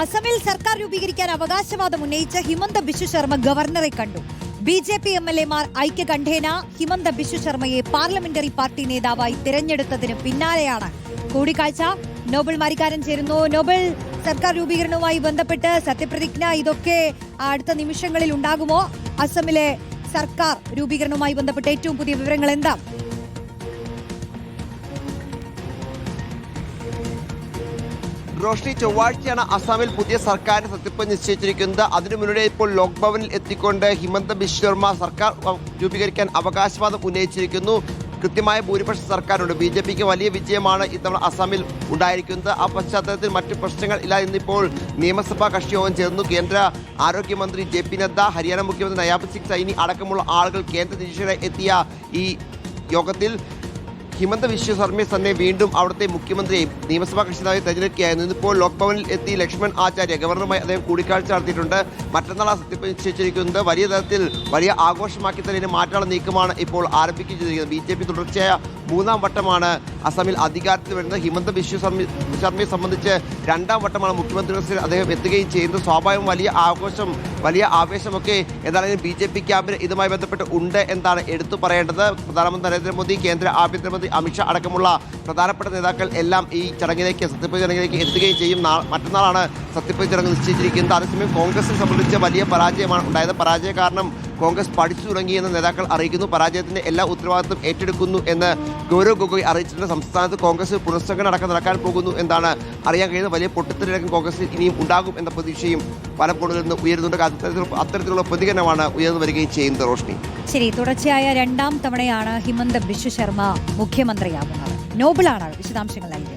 അസമിൽ സർക്കാർ രൂപീകരിക്കാൻ അവകാശവാദം ഉന്നയിച്ച ഹിമന്ത ബിശ്വ ശർമ്മ ഗവർണറെ കണ്ടു. BJP MLA-മാർ ഐക്യകണ്ഠേന ഹിമന്ത ബിശ്വ ശർമ്മയെ പാർലമെന്ററി പാർട്ടി നേതാവായി തിരഞ്ഞെടുത്തതിന് പിന്നാലെയാണ് കൂടിക്കാഴ്ച. നോബൽ മാരിക്കാരൻ ചേരുന്നു. നോബൽ, സർക്കാർ രൂപീകരണവുമായി ബന്ധപ്പെട്ട് സത്യപ്രതിജ്ഞ ഇതൊക്കെ അടുത്ത നിമിഷങ്ങളിൽ ഉണ്ടാകുമോ? അസമിലെ സർക്കാർ രൂപീകരണവുമായി ബന്ധപ്പെട്ട് ഏറ്റവും പുതിയ വിവരങ്ങൾ എന്താ? റോഷ്നി, ചൊവ്വാഴ്ചയാണ് അസാമിൽ പുതിയ സർക്കാരിന് സത്യപ്രതിജ്ഞ നിശ്ചയിച്ചിരിക്കുന്നത്. അതിനു മുന്നേ ഇപ്പോൾ ലോക് ഭവനിൽ എത്തിക്കൊണ്ട് ഹിമന്ത ബിശ്വ ശർമ്മ സർക്കാർ രൂപീകരിക്കാൻ അവകാശവാദം ഉന്നയിച്ചിരിക്കുന്നു. കൃത്യമായ ഭൂരിപക്ഷ സർക്കാരുണ്ട്. BJPക്ക് വലിയ വിജയമാണ് ഇത്തവണ അസാമിൽ ഉണ്ടായിരിക്കുന്നത്. ആ പശ്ചാത്തലത്തിൽ മറ്റു പ്രശ്നങ്ങൾ ഇല്ല. ഇന്നിപ്പോൾ നിയമസഭാ കക്ഷിയോഗം ചേർന്നു. കേന്ദ്ര ആരോഗ്യമന്ത്രി JP നദ്ദ, ഹരിയാന മുഖ്യമന്ത്രി നയാബ് സിംഗ് സൈനി അടക്കമുള്ള ആളുകൾ കേന്ദ്ര നിരീക്ഷകരായി എത്തിയ ഈ യോഗത്തിൽ ഹിമന്ത ബിശ്വ ശർമ്മയെ തന്നെ വീണ്ടും അവിടുത്തെ മുഖ്യമന്ത്രിയെയും നിയമസഭാ കക്ഷി നേതാവായി തെരഞ്ഞെടുക്കുകയായിരുന്നു. ഇന്നിപ്പോൾ ലോക് ഭവനിൽ എത്തി ലക്ഷ്മൺ ആചാര്യ ഗവർണറുമായി അദ്ദേഹം കൂടിക്കാഴ്ച നടത്തിയിട്ടുണ്ട്. മറ്റന്നാളാണ് സത്യപ്രതിജ്ഞ നിശ്ചയിച്ചിരിക്കുന്നത്. വലിയ തരത്തിൽ വലിയ ആഘോഷമാക്കി തന്നെ മാറ്റാനുള്ള നീക്കമാണ് ഇപ്പോൾ ആരംഭിച്ചിരിക്കുന്നത്. BJP തുടർച്ചയായ മൂന്നാം വട്ടമാണ് അസമിൽ അധികാരത്തിൽ വരുന്നത്. ഹിമന്ത ബിശ്വ ശർമ്മയെ സംബന്ധിച്ച് രണ്ടാം വട്ടമാണ് മുഖ്യമന്ത്രി അദ്ദേഹം എത്തുകയും ചെയ്യുന്നത്. സ്വാഭാവികം വലിയ ആഘോഷം, വലിയ ആവേശമൊക്കെ എന്താണെങ്കിലും BJP ക്യാമ്പിന് ഇതുമായി ബന്ധപ്പെട്ട് ഉണ്ട് എന്നാണ് എടുത്തു പറയേണ്ടത്. പ്രധാനമന്ത്രി നരേന്ദ്രമോദി, കേന്ദ്ര ആഭ്യന്തരമന്ത്രി അമിത്ഷാ അടക്കമുള്ള പ്രധാനപ്പെട്ട നേതാക്കൾ എല്ലാം ഈ ചടങ്ങിലേക്ക്, സത്യപ്രതിജ്ഞ ചടങ്ങിലേക്ക് എത്തുകയും ചെയ്യും. മറ്റന്നാളാണ് സത്യപ്രതിജ്ഞ ചടങ്ങ് നിശ്ചയിച്ചിരിക്കുന്നത്. അതേസമയം കോൺഗ്രസിനെ സംബന്ധിച്ച് വലിയ പരാജയമാണ് ഉണ്ടായത്. പരാജയ കാരണം കോൺഗ്രസ് പഠിച്ചു തുടങ്ങിയെന്ന് നേതാക്കൾ അറിയിക്കുന്നു. പരാജയത്തിന്റെ എല്ലാ ഉത്തരവാദിത്വം ഏറ്റെടുക്കുന്നു എന്ന് ഗൗരവ് ഗൊഗോയ് അറിയിച്ചിട്ടുണ്ട്. സംസ്ഥാനത്ത് കോൺഗ്രസ് പുനഃസംഘടന അടക്കം നടക്കാൻ പോകുന്നു എന്നാണ് അറിയാൻ കഴിയുന്നത്. വലിയ പൊട്ടിത്തെറിയടക്കം കോൺഗ്രസിൽ ഇനിയും ഉണ്ടാകും എന്ന പ്രതീക്ഷയും പല കോണുകളിൽ നിന്ന് ഉയരുന്നുണ്ട്. അത്തരത്തിലുള്ള പ്രതികരണമാണ് ഉയർന്നു വരികയും ചെയ്യുന്നത്. റോഷ്നി, ശരി, തുടർച്ചയായ രണ്ടാം തവണയാണ് ഹിമന്ത ബിശ്വ ശർമ്മ മുഖ്യമന്ത്രിയാകുന്നത്. നോബിളാണ് വിശദാംശങ്ങൾ നൽകിയത്.